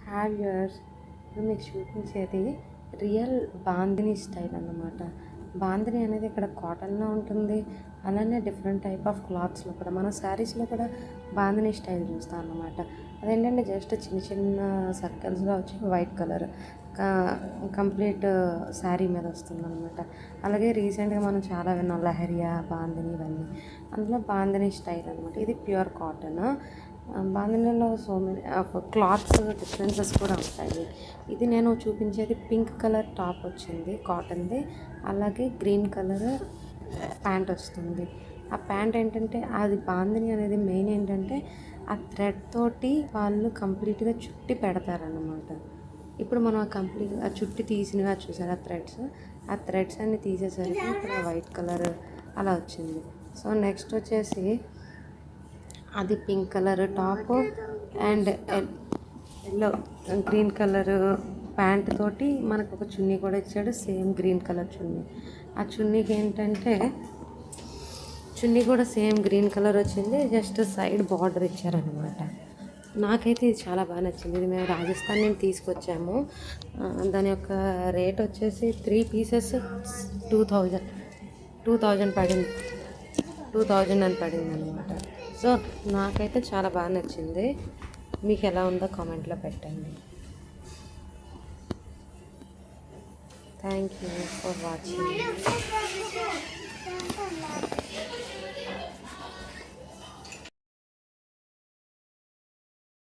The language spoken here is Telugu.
హ్యావ్ యూర్స్ ఇప్పుడు మీకు చూపించేది రియల్ బాందిని స్టైల్ అన్నమాట. బాందిని అనేది ఇక్కడ కాటన్లో ఉంటుంది. అలానే డిఫరెంట్ టైప్ ఆఫ్ క్లాత్స్లో కూడా మన శారీస్లో కూడా బాందిని స్టైల్ చూస్తాం అన్నమాట. అదేంటంటే జస్ట్ చిన్న చిన్న సర్కిల్స్లో వచ్చి వైట్ కలర్ కంప్లీట్ శారీ మీద వస్తుంది అనమాట. అలాగే రీసెంట్గా మనం చాలా విన్నాం లహరియా బాందిని ఇవన్నీ. అందులో బాందిని స్టైల్ అనమాట. ఇది ప్యూర్ కాటన్. బాందినీలో సో మెనీ క్లాత్స్ డిఫరెన్సెస్ కూడా ఉంటాయి. ఇది నేను చూపించేది పింక్ కలర్ టాప్ వచ్చింది కాటన్ది. అలాగే గ్రీన్ కలర్ ప్యాంట్ వస్తుంది. ఆ ప్యాంట్ ఏంటంటే అది బాందిని అనేది మెయిన్ ఏంటంటే ఆ థ్రెడ్ తోటి వాళ్ళు కంప్లీట్గా చుట్టి పెడతారన్నమాట. ఇప్పుడు మనం ఆ చుట్టి తీసినవి చూసారు ఆ థ్రెడ్స్ అన్ని తీసేసరికి ఇక్కడ వైట్ కలర్ అలా వచ్చింది. సో నెక్స్ట్ వచ్చేసి అది pink colour top and yellow green colour pant తోటి మనకు ఒక చున్నీ కూడా ఇచ్చాడు. సేమ్ గ్రీన్ కలర్ చున్నీ. ఆ చున్నీకి ఏంటంటే చున్నీ కూడా సేమ్ గ్రీన్ కలర్ వచ్చింది. జస్ట్ సైడ్ బార్డర్ ఇచ్చారనమాట. నాకైతే ఇది చాలా బాగా నచ్చింది. ఇది మేము రాజస్థాన్ నుంచి తీసుకొచ్చాము. దాని యొక్క రేట్ వచ్చేసి 3 పీసెస్ 2000 పడింది. 2000 అని పడింది అనమాట. సో నాకైతే చాలా బాగా నచ్చింది. మీకు ఎలా ఉందో కామెంట్లో పెట్టండి. Thank you for watching.